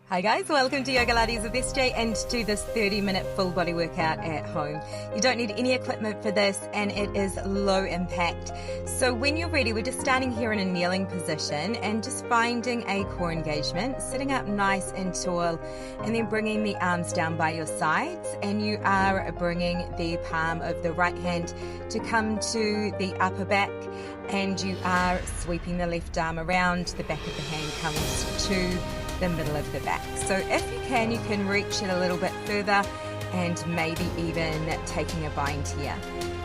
Hi guys, welcome to Yogalates with SJ and to this 30-minute full body workout at home. You don't need any equipment for this and it is low impact. So when you're ready, we're just starting here in a kneeling position and just finding a core engagement, sitting up nice and tall and then bringing the arms down by your sides, and you are bringing the palm of the right hand to come to the upper back, and you are sweeping the left arm around, the back of the hand comes to the middle of the back. So if you can reach it a little bit further and maybe even taking a bind here.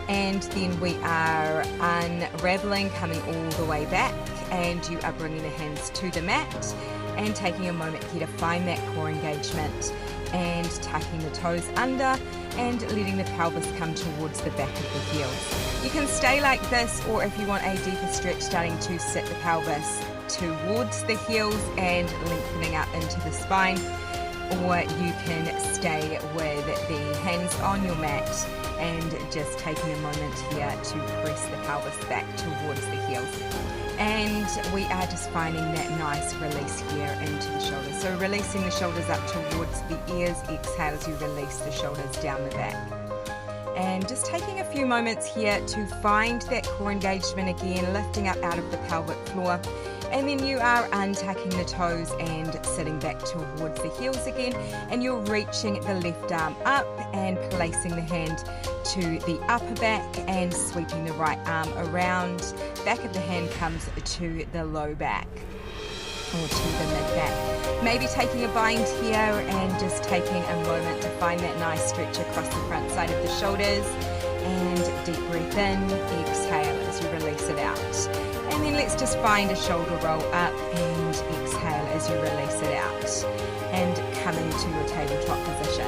And then we are unraveling, coming all the way back, and you are bringing the hands to the mat and taking a moment here to find that core engagement and tucking the toes under and letting the pelvis come towards the back of the heels. You can stay like this, or if you want a deeper stretch, starting to sit the pelvis towards the heels and lengthening up into the spine, or you can stay with the hands on your mat and just taking a moment here to press the pelvis back towards the heels. And we are just finding that nice release here into the shoulders. So releasing the shoulders up towards the ears, exhale as you release the shoulders down the back. And just taking a few moments here to find that core engagement again, lifting up out of the pelvic floor. And then you are untucking the toes and sitting back towards the heels again, and you're reaching the left arm up and placing the hand to the upper back and sweeping the right arm around. Back of the hand comes to the low back or to the mid back. Maybe taking a bind here and just taking a moment to find that nice stretch across the front side of the shoulders, and deep breath in, exhale as you release it out. And then let's just find a shoulder roll up and exhale as you release it out. And coming to your tabletop position.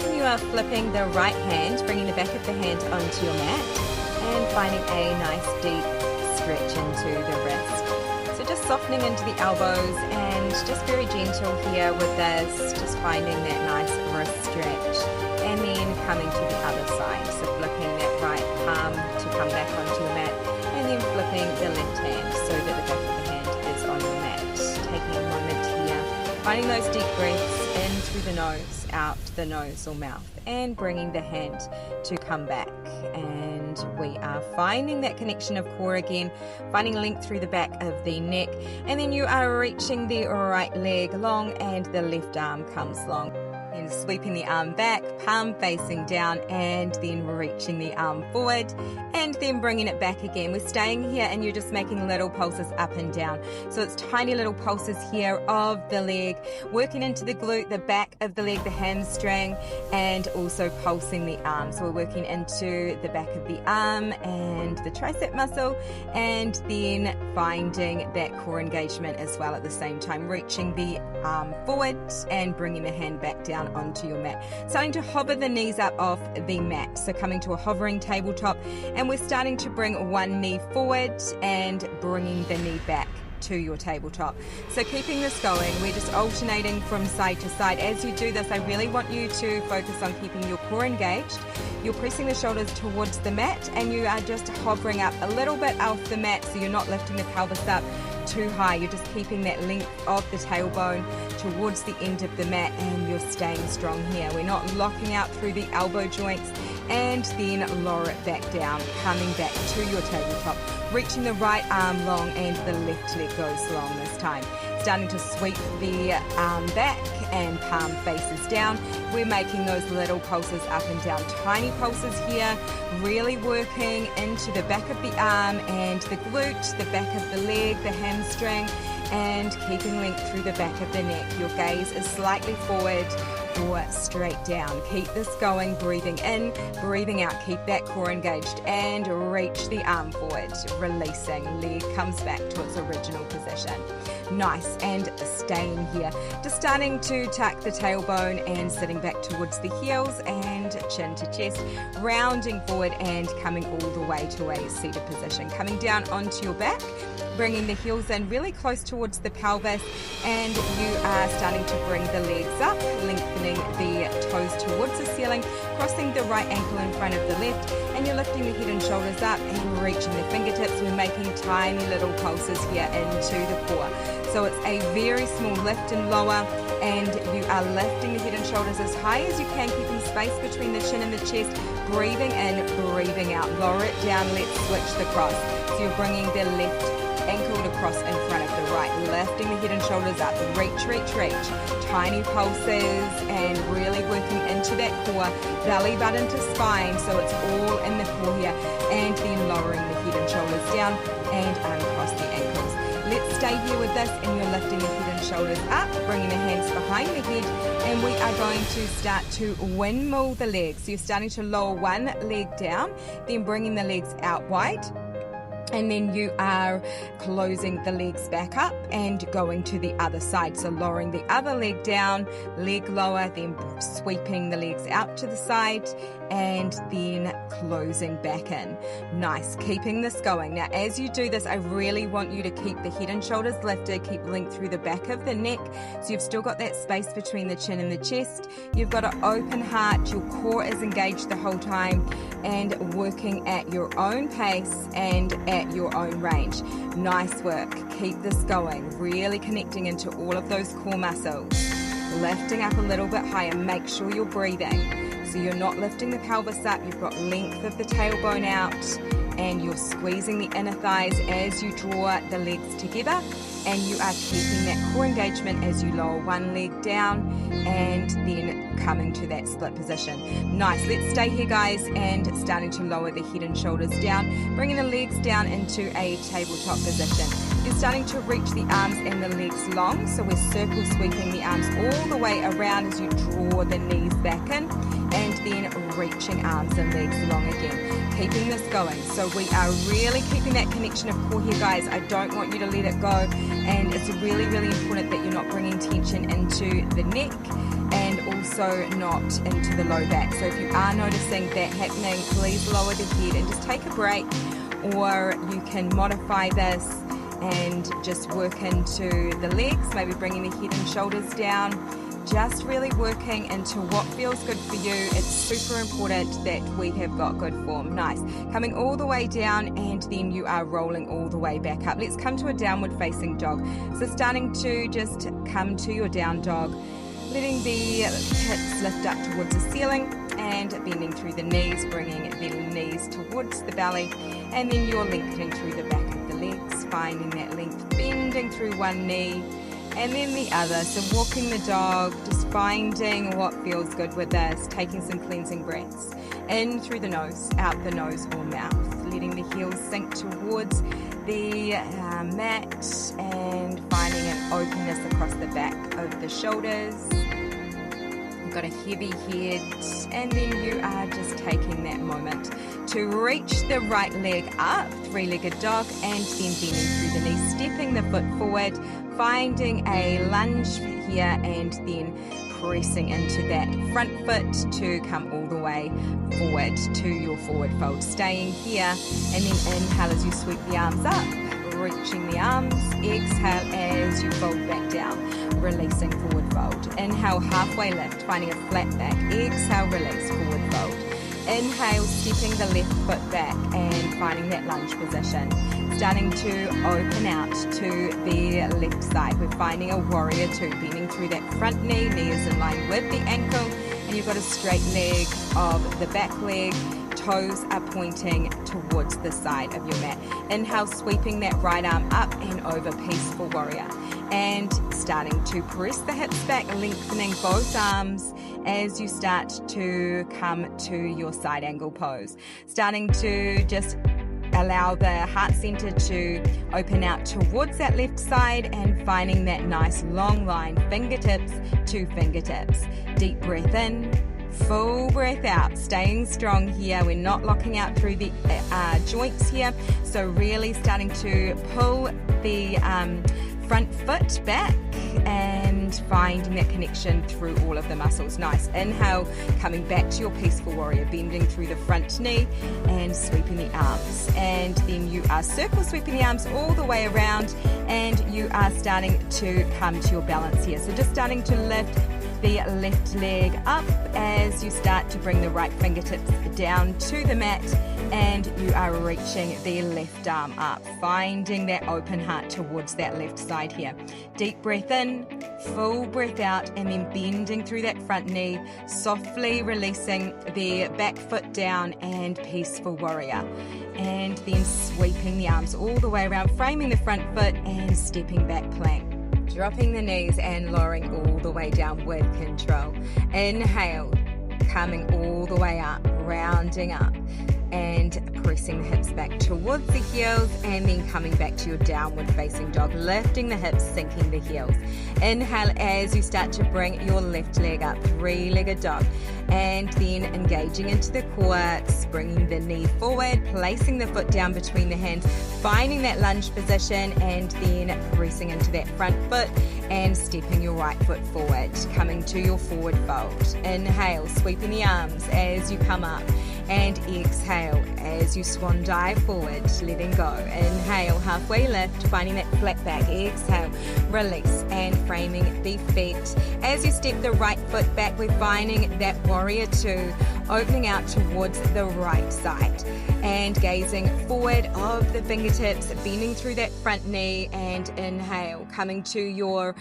And you are flipping the right hand, bringing the back of the hand onto your mat and finding a nice deep stretch into the wrist. So just softening into the elbows and just very gentle here with this, just finding that nice wrist stretch. And then coming to the other side, so flipping that right palm to come back onto your mat, and then flipping the left hand so that the back of the hand is on the mat. Taking a moment here, finding those deep breaths in through the nose, out the nose or mouth, and bringing the hand to come back. And we are finding that connection of core again, finding length through the back of the neck, and then you are reaching the right leg long and the left arm comes long. And sweeping the arm back, palm facing down, and then reaching the arm forward, and then bringing it back again. We're staying here and you're just making little pulses up and down. So it's tiny little pulses here of the leg, working into the glute, the back of the leg, the hamstring, and also pulsing the arm. So we're working into the back of the arm and the tricep muscle, and then finding that core engagement as well at the same time, reaching the arm forward and bringing the hand back down onto your mat. Starting to hover the knees up off the mat, so coming to a hovering tabletop, and we're starting to bring one knee forward and bringing the knee back to your tabletop. So keeping this going, we're just alternating from side to side. As you do this, I really want you to focus on keeping your core engaged. You're pressing the shoulders towards the mat and you are just hovering up a little bit off the mat, so you're not lifting the pelvis up too high. You're just keeping that length of the tailbone towards the end of the mat, and you're staying strong here. We're not locking out through the elbow joints, and then lower it back down, coming back to your tabletop, reaching the right arm long and the left leg goes long this time. Starting to sweep the arm back and palm faces down. We're making those little pulses up and down, tiny pulses here, really working into the back of the arm and the glute, the back of the leg, the hamstring, and keeping length through the back of the neck. Your gaze is slightly forward or straight down. Keep this going, breathing in, breathing out. Keep that core engaged and reach the arm forward, releasing. Leg comes back to its original position. Nice, and staying here. Just starting to tuck the tailbone and sitting back towards the heels and chin to chest, rounding forward and coming all the way to a seated position. Coming down onto your back, bringing the heels in really close towards the pelvis, and you are starting to bring the legs up, lengthening the toes towards the ceiling, crossing the right ankle in front of the left, and you're lifting the head and shoulders up and reaching the fingertips. We're making tiny little pulses here into the core. So it's a very small lift and lower, and you are lifting the head and shoulders as high as you can, keeping space between the chin and the chest, breathing in, breathing out. Lower it down, let's switch the cross. So you're bringing the left ankle across in front of the right, lifting the head and shoulders up, reach, reach, reach. Tiny pulses and really working into that core, belly button to spine, so it's all in the core here, and then lowering the head and shoulders down and uncross the ankles. Let's stay here with this, and you're lifting the head and shoulders up, bringing the hands behind the head, and we are going to start to windmill the legs. So you're starting to lower one leg down, then bringing the legs out wide, and then you are closing the legs back up and going to the other side. So lowering the other leg down, leg lower, then sweeping the legs out to the side, and then closing back in. Nice, keeping this going. Now as you do this, I really want you to keep the head and shoulders lifted, keep length through the back of the neck, so you've still got that space between the chin and the chest. You've got an open heart, your core is engaged the whole time, and working at your own pace and at your own range. Nice work, keep this going, really connecting into all of those core muscles. Lifting up a little bit higher, make sure you're breathing. So you're not lifting the pelvis up, you've got length of the tailbone out, and you're squeezing the inner thighs as you draw the legs together, and you are keeping that core engagement as you lower one leg down and then coming to that split position. Nice, let's stay here guys, and starting to lower the head and shoulders down, bringing the legs down into a tabletop position. You're starting to reach the arms and the legs long, so we're circle sweeping the arms all the way around as you draw the knees back in, and then reaching arms and legs long again. Keeping this going. So we are really keeping that connection of core here, guys. I don't want you to let it go, and it's really, really important that you're not bringing tension into the neck and also not into the low back. So if you are noticing that happening, please lower the head and just take a break, or you can modify this and just work into the legs, maybe bringing the head and shoulders down, just really working into what feels good for you. It's super important that we have got good form. Nice, coming all the way down, and then you are rolling all the way back up. Let's come to a downward facing dog. So starting to just come to your down dog, letting the hips lift up towards the ceiling and bending through the knees, bringing the knees towards the belly, and then you're lengthening through the back of the legs, finding that length, bending through one knee and then the other. So walking the dog, just finding what feels good with this, taking some cleansing breaths in through the nose, out the nose or mouth, letting the heels sink towards the mat and finding an openness across the back of the shoulders. You've got a heavy head, and then you are just taking that moment to reach the right leg up, three-legged dog, and then bending through the knee, stepping the foot forward, finding a lunge here, and then pressing into that front foot to come all the way forward to your forward fold. Staying here, and then inhale as you sweep the arms up, reaching the arms, exhale as you fold back down, releasing forward fold. Inhale, halfway lift, finding a flat back, exhale, release, forward fold. Inhale, stepping the left foot back and finding that lunge position. Starting to open out to the left side. We're finding a warrior two, bending through that front knee, knee is in line with the ankle, and you've got a straight leg of the back leg, toes are pointing towards the side of your mat. Inhale, sweeping that right arm up and over, peaceful warrior. And starting to press the hips back, lengthening both arms as you start to come to your side angle pose. Starting to just allow the heart center to open out towards that left side and finding that nice long line, fingertips to fingertips. Deep breath in, full breath out, staying strong here. We're not locking out through the joints here, so really starting to pull the front foot back and finding that connection through all of the muscles. Nice. Inhale, coming back to your peaceful warrior, bending through the front knee and sweeping the arms. And then you are circle sweeping the arms all the way around, and you are starting to come to your balance here. So just starting to lift the left leg up as you start to bring the right fingertips down to the mat, and you are reaching the left arm up, finding that open heart towards that left side here. Deep breath in, full breath out, and then bending through that front knee, softly releasing the back foot down, and peaceful warrior. And then sweeping the arms all the way around, framing the front foot and stepping back plank. Dropping the knees and lowering all the way down with control. Inhale, coming all the way up, rounding up, and pressing the hips back towards the heels, and then coming back to your downward facing dog, lifting the hips, sinking the heels. Inhale as you start to bring your left leg up, three-legged dog, and then engaging into the core, bringing the knee forward, placing the foot down between the hands, finding that lunge position, and then pressing into that front foot and stepping your right foot forward, coming to your forward fold. Inhale, sweeping the arms as you come up, and exhale as you swan dive forward, letting go. Inhale, halfway lift, finding that flat back. Exhale, release, and framing the feet. As you step the right foot back, we're finding that warrior two, opening out towards the right side, and gazing forward of the fingertips, bending through that front knee, and inhale, coming to your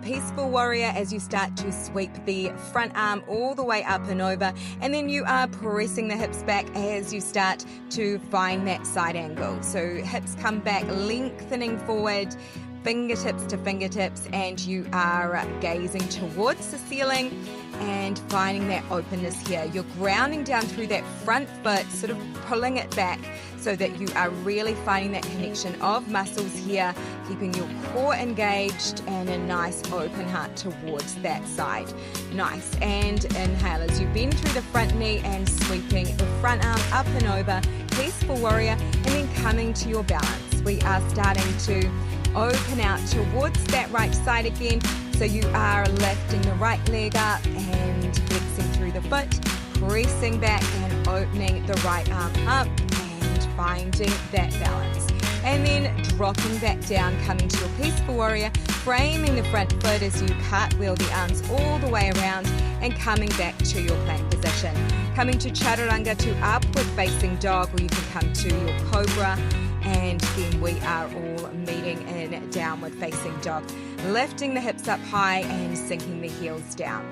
peaceful warrior as you start to sweep the front arm all the way up and over, and then you are pressing the hips back as you start to find that side angle. So hips come back, lengthening forward, fingertips to fingertips, and you are gazing towards the ceiling and finding that openness here. You're grounding down through that front foot, sort of pulling it back so that you are really finding that connection of muscles here, keeping your core engaged and a nice open heart towards that side. Nice. And inhale as you bend through the front knee and sweeping the front arm up and over, peaceful warrior, and then coming to your balance. We are starting to open out towards that right side again. So you are lifting the right leg up and flexing through the foot, pressing back and opening the right arm up and finding that balance. And then dropping back down, coming to your peaceful warrior, framing the front foot as you cartwheel the arms all the way around and coming back to your plank position. Coming to chaturanga, to upward facing dog, or you can come to your cobra, and then we are all meeting in downward facing dog, lifting the hips up high and sinking the heels down.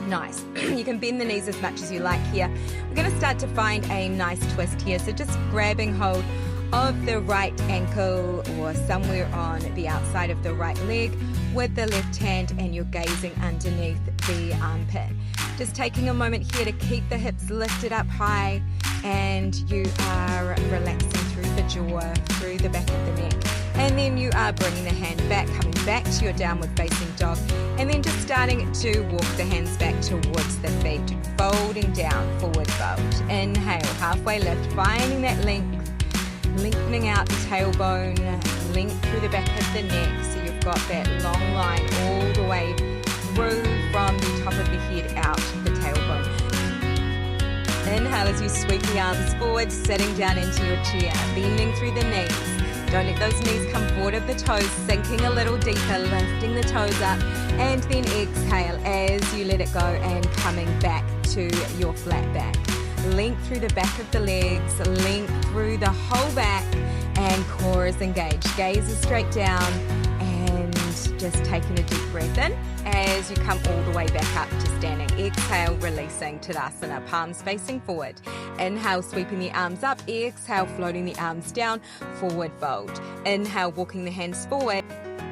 Nice. You can bend the knees as much as you like here. We're going to start to find a nice twist here. So just grabbing hold of the right ankle or somewhere on the outside of the right leg with the left hand, and you're gazing underneath the armpit. Just taking a moment here to keep the hips lifted up high, and you are relaxing through the jaw, through the back of the neck. And then you are bringing the hand back, coming back to your downward facing dog, and then just starting to walk the hands back towards the feet, folding down, forward fold. Inhale, halfway lift, finding that length, lengthening out the tailbone, length through the back of the neck, so you've got that long line all the way through from the top of the head out the tailbone. Inhale as you sweep the arms forward, sitting down into your chair, bending through the knees. Don't let those knees come forward of the toes, sinking a little deeper, lifting the toes up, and then exhale as you let it go and coming back to your flat back. Length through the back of the legs, length through the whole back, and core is engaged. Gaze is straight down, and just taking a deep breath in as you come all the way back up to standing. Exhale, releasing Tadasana, palms facing forward. Inhale, sweeping the arms up. Exhale, floating the arms down, forward fold. Inhale, walking the hands forward.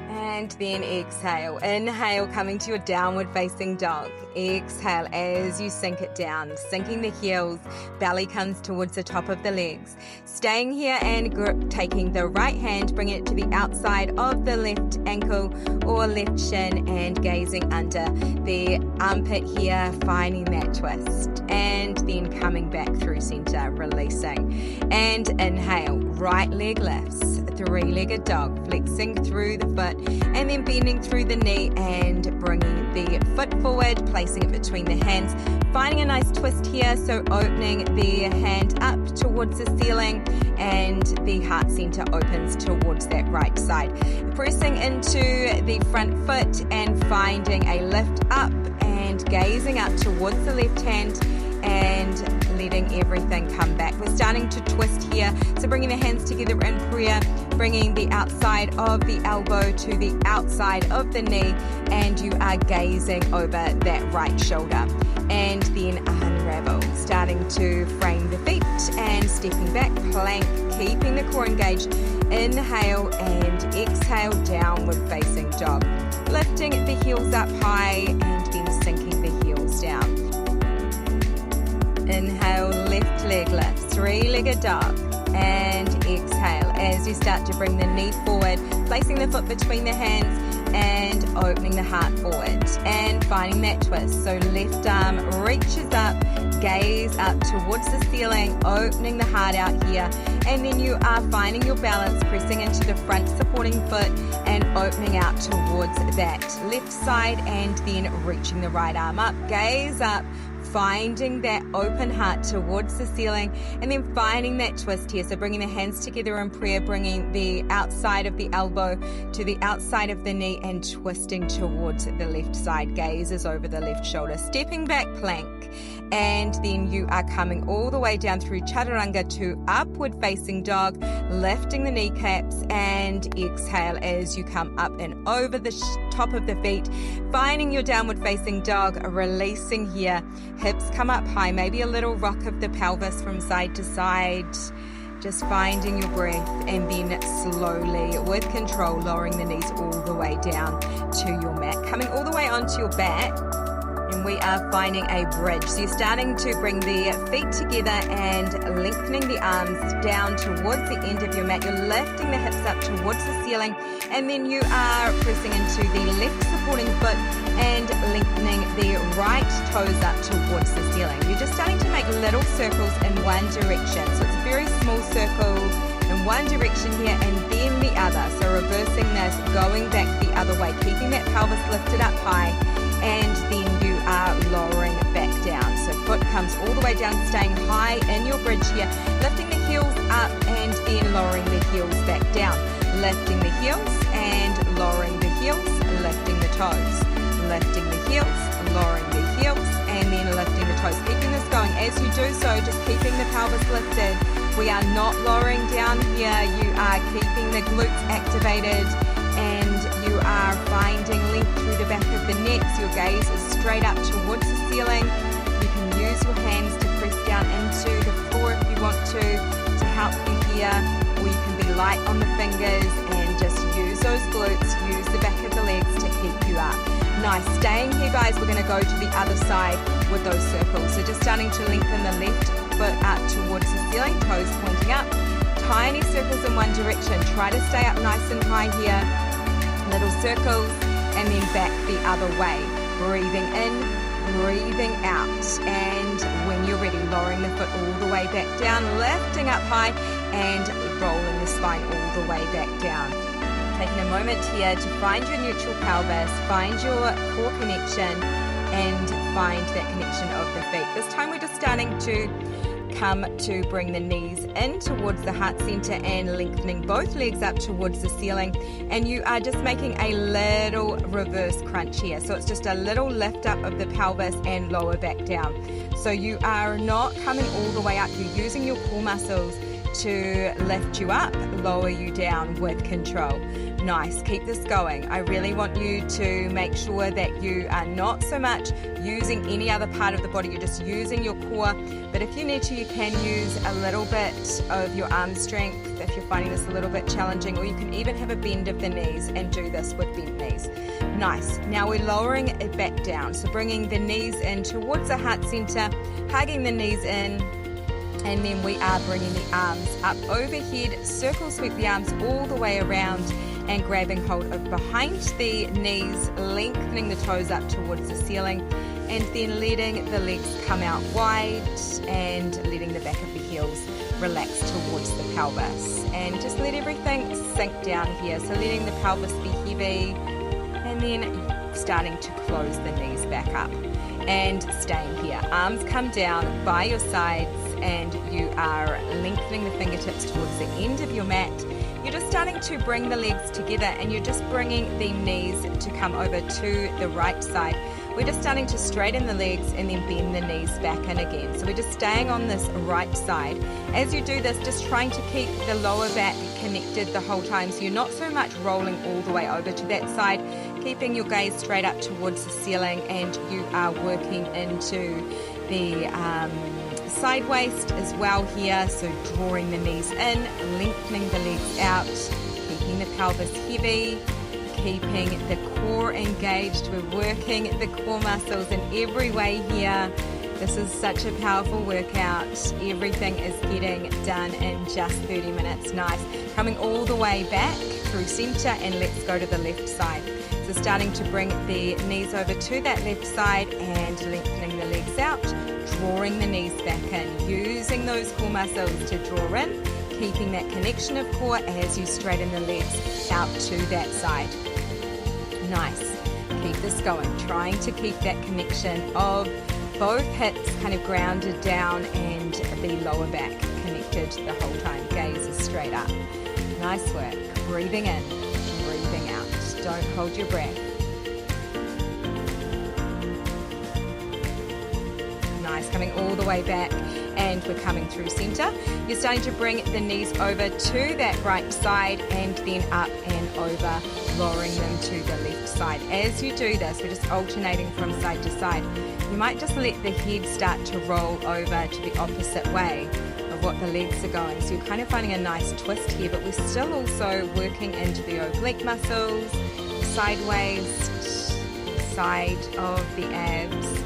And then exhale. Inhale, coming to your downward facing dog. Exhale as you sink it down, sinking the heels, belly comes towards the top of the legs. Staying here and taking the right hand, bringing it to the outside of the left ankle or left shin, and gazing under the armpit here, finding that twist. And then coming back through center, releasing. And inhale, right leg lifts, three-legged dog, flexing through the foot, and then bending through the knee and bringing the foot forward, placing it between the hands, finding a nice twist here, so opening the hand up towards the ceiling, and the heart center opens towards that right side. Pressing into the front foot and finding a lift up and gazing up towards the left hand and letting everything come back. We're starting to twist here, so bringing the hands together in prayer, bringing the outside of the elbow to the outside of the knee, and you are gazing over that right shoulder. And then unravel, starting to frame the feet and stepping back, plank, keeping the core engaged. Inhale and exhale, downward facing dog. Lifting the heels up high and then sinking the heels down. Inhale, left leg lift, three-legged dog. And exhale as you start to bring the knee forward, placing the foot between the hands and opening the heart forward and finding that twist. So left arm reaches up, gaze up towards the ceiling, opening the heart out here, and then you are finding your balance, pressing into the front supporting foot and opening out towards that left side, and then reaching the right arm up, gaze up, finding that open heart towards the ceiling, and then finding that twist here. So bringing the hands together in prayer, bringing the outside of the elbow to the outside of the knee and twisting towards the left side. Gazes over the left shoulder, stepping back, plank, and then you are coming all the way down through chaturanga to upward facing dog, lifting the kneecaps and exhale as you come up and over the top of the feet, finding your downward facing dog, releasing here. Hips come up high, maybe a little rock of the pelvis from side to side. Just finding your breath, and then slowly, with control, lowering the knees all the way down to your mat. Coming all the way onto your back, and we are finding a bridge. So you're starting to bring the feet together and lengthening the arms down towards the end of your mat. You're lifting the hips up towards the ceiling, and then you are pressing into the left supporting foot and lengthening the right toes up towards the ceiling. You're just starting to make little circles in one direction. So it's a very small circle in one direction here and then the other. So reversing this, going back the other way, keeping that pelvis lifted up high, and then you are lowering back down. So foot comes all the way down, staying high in your bridge here, lifting the heels up and then lowering the heels back down. Lifting the heels and lowering the heels, lifting the toes. Lifting the heels, lowering the heels, and then lifting the toes. Keeping this going. As you do so, just keeping the pelvis lifted. We are not lowering down here. You are keeping the glutes activated, and you are finding length through the back of the neck. So your gaze is straight up towards the ceiling. You can use your hands to press down into the floor if you want to help you here, or you can be light on the fingers and just use those glutes, use the back of the legs to keep you up. Nice. Staying here, guys, we're going to go to the other side with those circles. So just starting to lengthen the left foot up towards the ceiling, toes pointing up. Tiny circles in one direction. Try to stay up nice and high here. Little circles, and then back the other way. Breathing in, breathing out. And when you're ready, lowering the foot all the way back down, lifting up high, and rolling the spine all the way back down. Taking a moment here to find your neutral pelvis, find your core connection, and find that connection of the feet. This time we're just starting to come to bring the knees in towards the heart center and lengthening both legs up towards the ceiling. And you are just making a little reverse crunch here. So it's just a little lift up of the pelvis and lower back down. So you are not coming all the way up. You're using your core muscles to lift you up, lower you down with control. Nice. Keep this going. I really want you to make sure that you are not so much using any other part of the body. You're just using your core. But if you need to, you can use a little bit of your arm strength if you're finding this a little bit challenging, or you can even have a bend of the knees and do this with bent knees. Nice. Now we're lowering it back down. So bringing the knees in towards the heart center, hugging the knees in, and then we are bringing the arms up overhead. Circle sweep the arms all the way around and grabbing hold of behind the knees, lengthening the toes up towards the ceiling, and then letting the legs come out wide and letting the back of the heels relax towards the pelvis. And just let everything sink down here. So letting the pelvis be heavy, and then starting to close the knees back up and staying here. Arms come down by your sides, and you are lengthening the fingertips towards the end of your mat, you're just starting to bring the legs together and you're just bringing the knees to come over to the right side. We're just starting to straighten the legs and then bend the knees back in again. So we're just staying on this right side. As you do this, just trying to keep the lower back connected the whole time, so you're not so much rolling all the way over to that side, keeping your gaze straight up towards the ceiling, and you are working into the side waist as well here, so drawing the knees in, lengthening the legs out, keeping the pelvis heavy, keeping the core engaged. We're working the core muscles in every way here. This is such a powerful workout. Everything is getting done in just 30 minutes. Nice. Coming all the way back through center, and let's go to the left side. So starting to bring the knees over to that left side and lengthening the legs out, drawing the knees back in, using those core muscles to draw in, keeping that connection of core as you straighten the legs out to that side. Nice. Keep this going, trying to keep that connection of both hips kind of grounded down and the lower back connected the whole time. Gaze is straight up. Nice work. Breathing in, breathing out. Don't hold your breath. Nice. Coming all the way back, and we're coming through center. You're starting to bring the knees over to that right side and then up and over, lowering them to the left side. As you do this, we're just alternating from side to side. You might just let the head start to roll over to the opposite way of what the legs are going. So you're kind of finding a nice twist here, but we're still also working into the oblique muscles, side waist, side of the abs.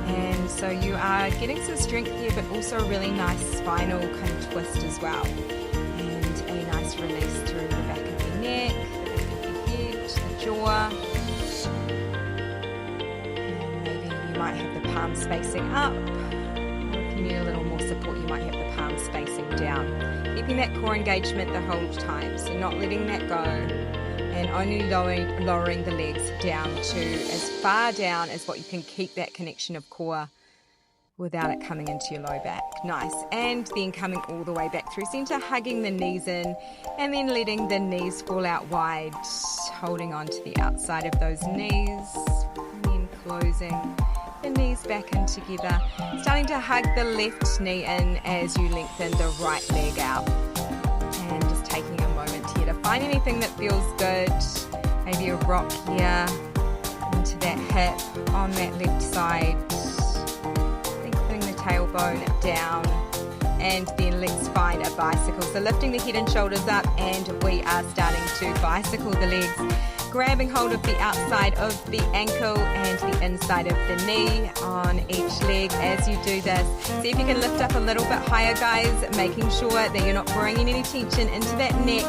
And so you are getting some strength here, but also a really nice spinal kind of twist as well. And a nice release through the back of the neck, the back of the head, the jaw. And maybe you might have the palms facing up. Or if you need a little more support, you might have the palms facing down. Keeping that core engagement the whole time, so not letting that go. And only lowering the legs down to as far down as what you can keep that connection of core without it coming into your low back. Nice. And then coming all the way back through center, hugging the knees in, and then letting the knees fall out wide, holding on to the outside of those knees, and then closing the knees back in together. Starting to hug the left knee in as you lengthen the right leg out. And just taking a moment here to find anything that feels good. Maybe a rock here into that hip on that left side. Lengthening the tailbone down. And then let's find a bicycle. So lifting the head and shoulders up, and we are starting to bicycle the legs. Grabbing hold of the outside of the ankle and the inside of the knee on each leg as you do this. See if you can lift up a little bit higher, guys, making sure that you're not bringing any tension into that neck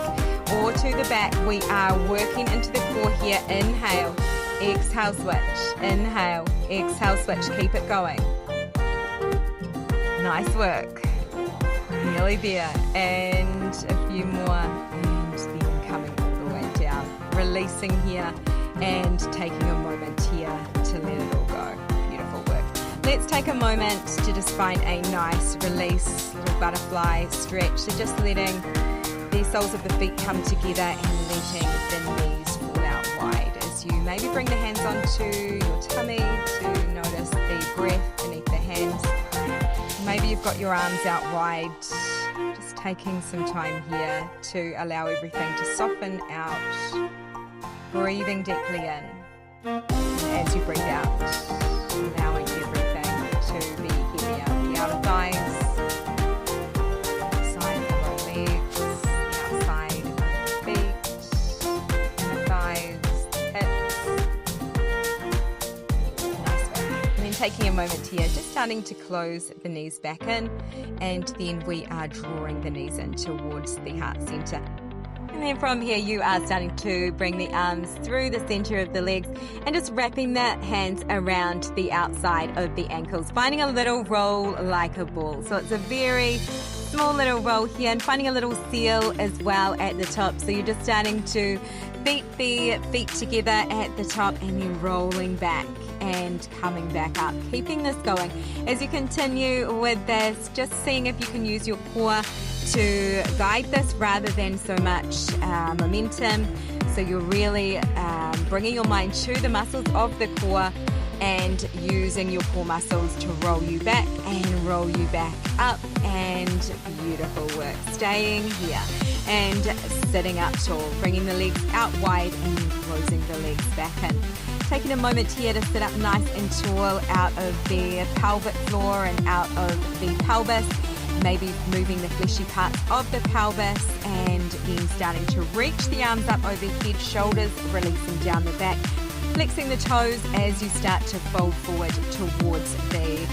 or to the back. We are working into the core here. Inhale, exhale, switch. Inhale, exhale, switch. Keep it going. Nice work. Nearly there. And a few more. And then coming all the way down. Releasing here and taking a moment here to let it all go. Beautiful work. Let's take a moment to just find a nice release, little butterfly stretch. So just letting the soles of the feet come together and letting the knees fall out wide as you maybe bring the hands onto your tummy to notice the breath beneath the hands. Maybe you've got your arms out wide. Just taking some time here to allow everything to soften out. Breathing deeply in, and as you breathe out, allowing everything to be heavier. The outer thighs, side of the lower legs, the outside of the feet, inner thighs, hips. Nice work. And then taking a moment here, just starting to close the knees back in, and then we are drawing the knees in towards the heart center. And then from here, you are starting to bring the arms through the center of the legs and just wrapping the hands around the outside of the ankles, finding a little roll like a ball. So it's a very small little roll here, and finding a little seal as well at the top. So you're just starting to beat the feet together at the top and then rolling back and coming back up, keeping this going. As you continue with this, just seeing if you can use your core to guide this rather than so much momentum. So you're really bringing your mind to the muscles of the core and using your core muscles to roll you back and roll you back up, and beautiful work. Staying here and sitting up tall, bringing the legs out wide and closing the legs back in. Taking a moment here to sit up nice and tall out of the pelvic floor and out of the pelvis, maybe moving the fleshy parts of the pelvis, and then starting to reach the arms up overhead, shoulders releasing down the back, flexing the toes as you start to fold forward towards the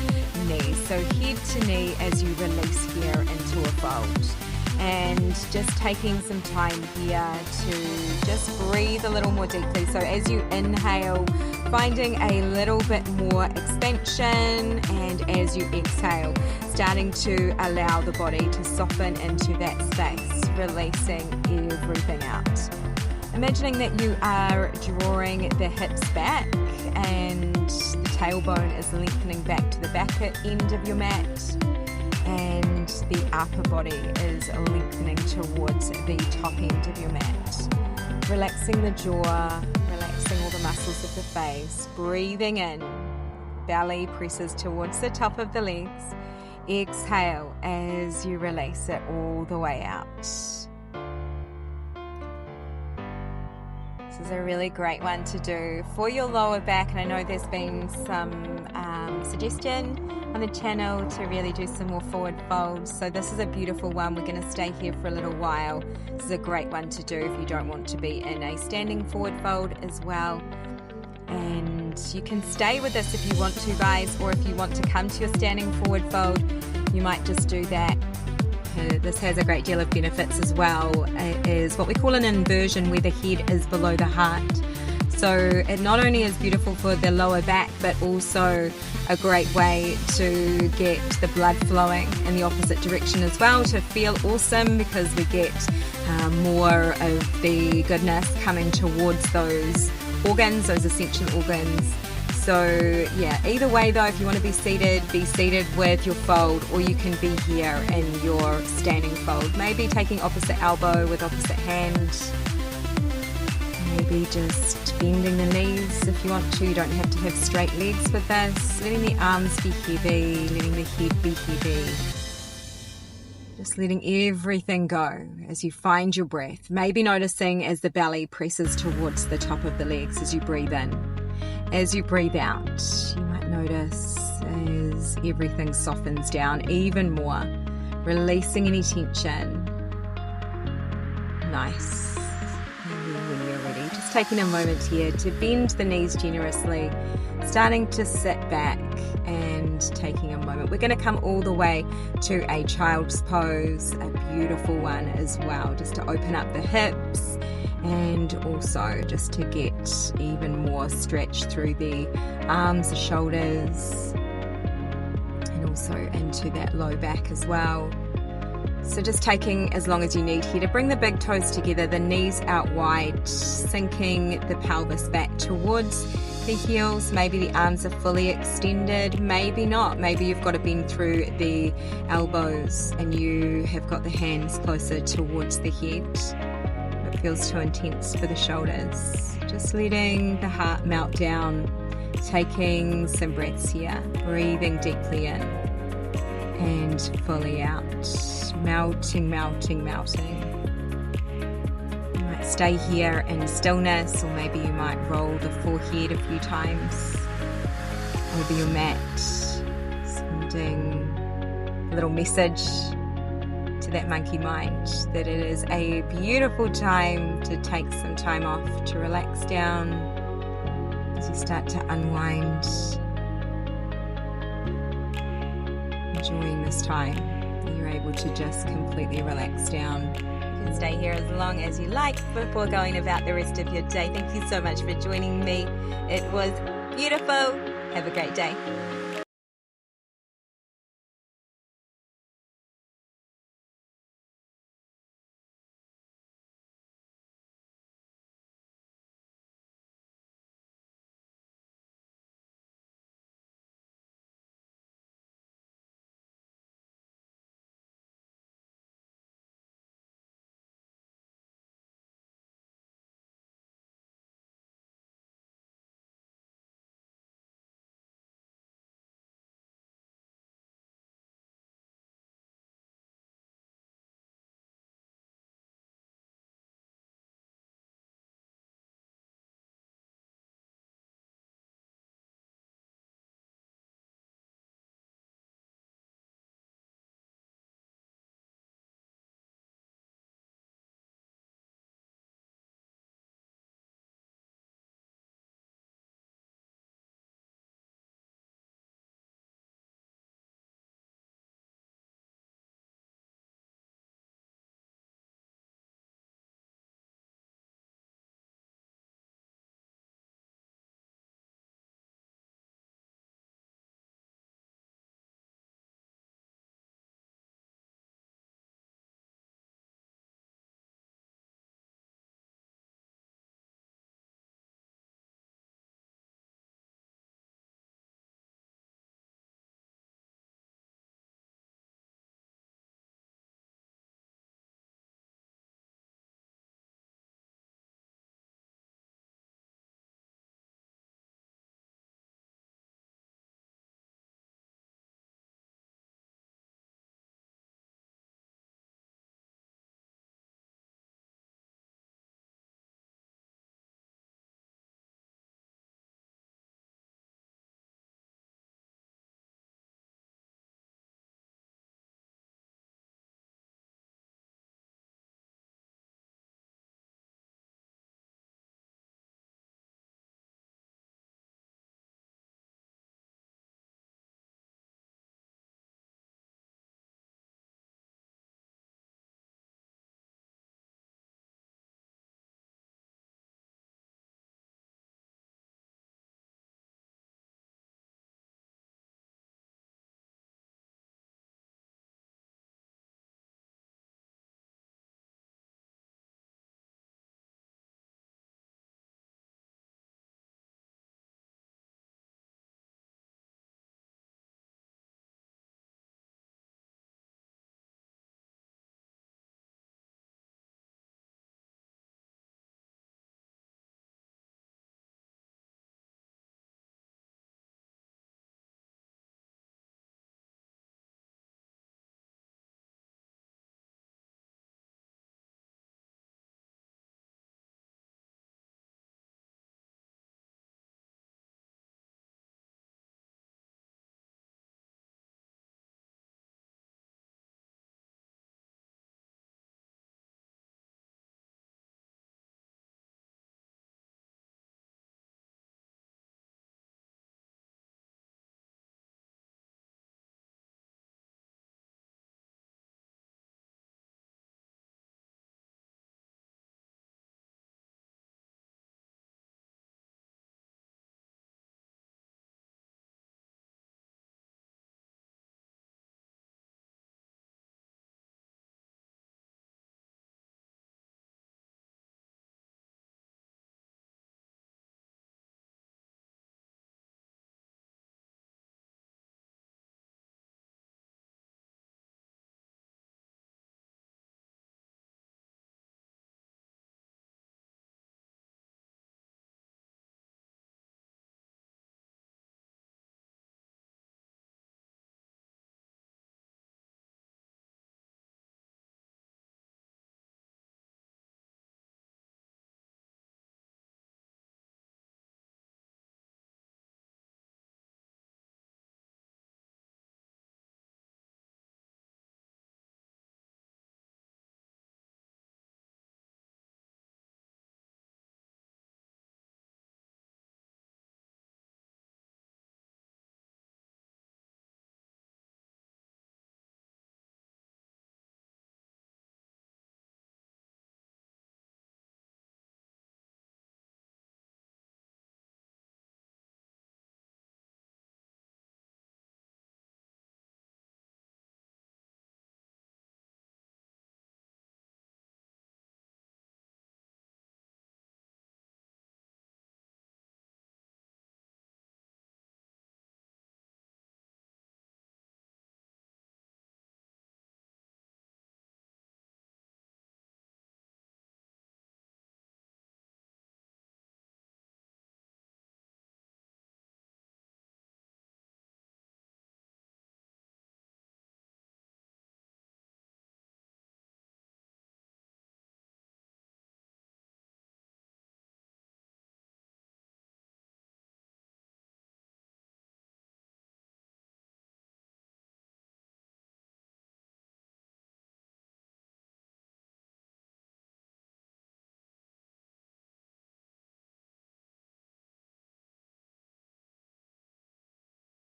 knee. So head to knee as you release here into a fold. And just taking some time here to just breathe a little more deeply. So as you inhale, finding a little bit more expansion, and as you exhale, starting to allow the body to soften into that space, releasing everything out. Imagining that you are drawing the hips back and the tailbone is lengthening back to the back end of your mat, and the upper body is lengthening towards the top end of your mat. Relaxing the jaw, relaxing all the muscles of the face, breathing in, belly presses towards the top of the legs. Exhale as you release it all the way out. This is a really great one to do for your lower back, and I know there's been some suggestion on the channel to really do some more forward folds, so this is a beautiful one. We're going to stay here for a little while. This is a great one to do if you don't want to be in a standing forward fold as well, and you can stay with this if you want to, guys, or if you want to come to your standing forward fold, you might just do that. This has a great deal of benefits as well. It is what we call an inversion, where the head is below the heart. So it not only is beautiful for the lower back, but also a great way to get the blood flowing in the opposite direction as well, to feel awesome, because we get more of the goodness coming towards those organs, those essential organs. So yeah, either way though, if you want to be seated with your fold, or you can be here in your standing fold. Maybe taking opposite elbow with opposite hand. Maybe just bending the knees if you want to. You don't have to have straight legs with this. Letting the arms be heavy, letting the head be heavy. Just letting everything go as you find your breath. Maybe noticing as the belly presses towards the top of the legs as you breathe in. As you breathe out, you might notice as everything softens down even more, releasing any tension. Nice. And then when you're ready, just taking a moment here to bend the knees generously, starting to sit back and taking a moment. We're going to come all the way to a child's pose, a beautiful one as well, just to open up the hips, and also just to get even more stretch through the arms, the shoulders, and also into that low back as well. So just taking as long as you need here to bring the big toes together, the knees out wide, sinking the pelvis back towards the heels. Maybe the arms are fully extended, maybe not. Maybe you've got to bend through the elbows and you have got the hands closer towards the head. Feels too intense for the shoulders. Just letting the heart melt down, taking some breaths here, breathing deeply in and fully out, melting, melting, melting. You might stay here in stillness, or maybe you might roll the forehead a few times over your mat, sending a little message to that monkey mind that it is a beautiful time to take some time off, to relax down as you start to unwind, enjoying this time. You're able to just completely relax down. You can stay here as long as you like before going about the rest of your day. Thank you so much for joining me. It was beautiful. Have a great day.